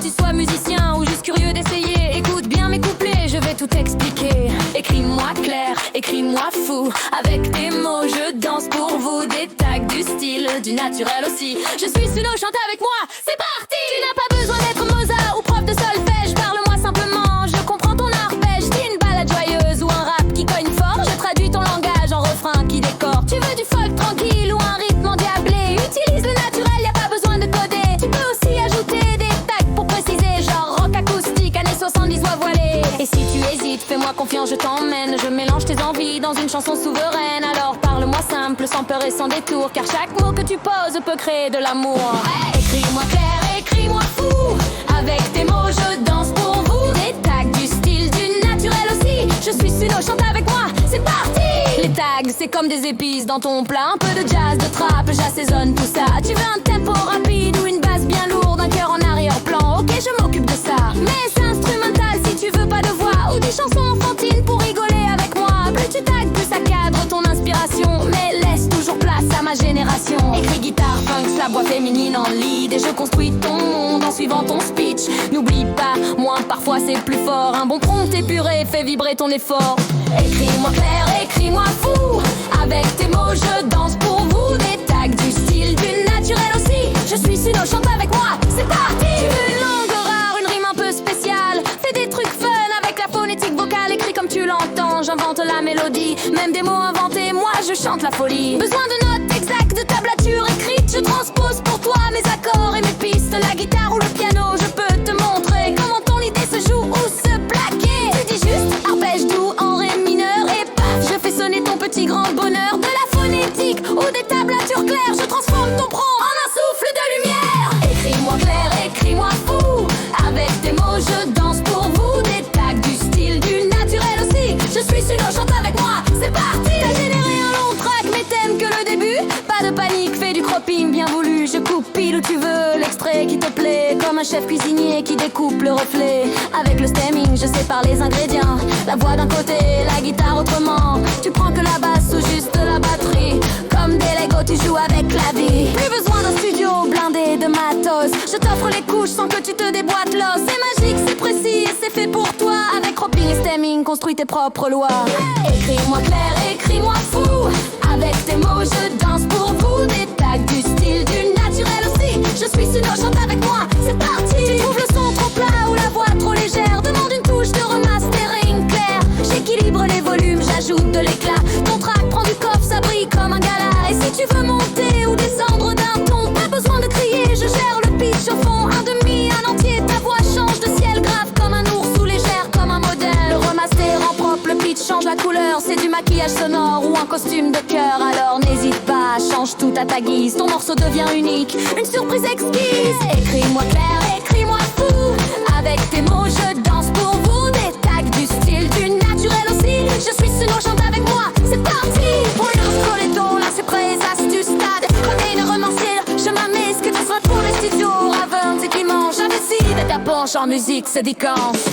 tu sois musicien ou juste curieux d'essayer, écoute bien mes couplets, je vais tout expliquer. Écris-moi clair, écris-moi fou, avec tes mots je danse pour vous. Des tags du style, du naturel aussi. Je suis Suno, chante avec moi, c'est parti. Tu n'as pas besoin d'être Mozart ou prof de solfège, parle-moi simplement, je comprends ton arpège. Dis une balade joyeuse ou un rap qui cogne fort, je traduis ton langage en refrain qui décore. Tu veux du folk tranquille ou un rythme endiablé, utilise le naturel, y a pas besoin de coder. Tu peux aussi ajouter des tags pour préciser, genre rock acoustique, années 70 voix voilée. Et si tu hésites, fais-moi confiance, je t'emmène. Je mélange tes envies dans une chanson souveraine. Alors parle-moi simple, sans peur et sans détour, car chaque mot que tu poses peut créer de l'amour. Écris-moi clair, écris-moi fou, avec tes mots je danse pour vous. Des tags du style, du naturel aussi. Je suis Suno, chante avec moi, c'est parti. Les tags, c'est comme des épices dans ton plat. Un peu de jazz, de trap, j'assaisonne tout ça. Tu veux un tempo rapide ou une basse bien lourde, un cœur en arrière-plan, ok je m'occupe de ça. Mais c'est instrumental si tu veux pas de voix, ou des chansons enfantines pour rigoler avec moi. Plus tu tags, plus ça cadre ton inspiration, mais laisse toujours place à ma génération. Écris guitare, funk, la voix féminine en lead, et je construis ton monde en suivant ton speech. N'oublie pas, moins parfois c'est plus fort. Un bon prompt épuré fait vibrer ton effort. Écris-moi clair, écris-moi fou, avec tes mots je danse pour vous. Des tags du style, du naturel aussi. Je suis Suno, chante avec moi, c'est parti. Tu veux une langue rare, une rime un peu spéciale, fais des trucs fun avec la phonétique vocale. Écris comme tu l'entends, j'invente la mélodie. Même des mots inventés, moi je chante la folie. Besoin de notes exactes, de tablature écrite, je transpose pour toi mes accords et mes pistes. La guitare ou le piano, je peux te montrer comment ton idée se joue ou se plaquer. Tu dis juste arpège doux en ré mineur et paf, je fais sonner ton petit grand bonheur. De la phonétique ou des tablatures claires, je transforme ton prompt en un souffle de lumière. Écris-moi clair, écris-moi fou, avec tes mots je danse pour vous. Des tags du style, du naturel aussi. Je suis Suno, chante avec moi, c'est parti. T'as généré un long track, mais t'aimes que le début. Pas de panique, fais du cropping bien voulu. Je coupe pile où tu veux, l'extrait qui te plaît. Comme un chef cuisinier qui découpe le reflet. Avec le stemming, je sépare les ingrédients. La voix d'un côté, la guitare autrement. Tu prends que la basse ou juste la batterie. Comme des Lego, tu joues avec la vie. Plus besoin d'un studio blindé de matos. Je t'offre les couches sans que tu te déboîtes l'os. C'est magique, c'est précis et c'est fait pour toi. Avec cropping et stemming, construis tes propres lois. Écris-moi clair, écris-moi fou, avec tes mots je danse pour vous. Des tags du style, du naturel aussi. Je suis Suno, chante avec moi, c'est parti. Tu trouves le son trop plat ou la voix trop légère, demande une touche de remastering clair. J'équilibre les volumes, j'ajoute de l'éclat. Ton track prend du coffre, ça brille comme un gala. Et si tu veux monter ou descendre d'un ton, pas besoin de crier, je gère le pitch au fond. Un demi, un entier, ta voix change de ciel grave comme un ours ou légère comme un modèle. Le remaster en propre, le pitch change la couleur. C'est du maquillage sonore ou un costume de cœur. Alors n'hésite pas, change tout à ta guise. Ton morceau devient unique, une surprise exquise. Écris-moi clair, écris-moi fou, avec tes mots je danse pour vous. Des tags du style, du naturel aussi. Je suis Suno, chante avec moi, c'est parti. Pour le scoletto, là c'est prêt, astuce stade. Connais le romancier, je m'amuse que tu sois pour les studios. Ravens et Clément, j'investis de ta penche en musique sédicance.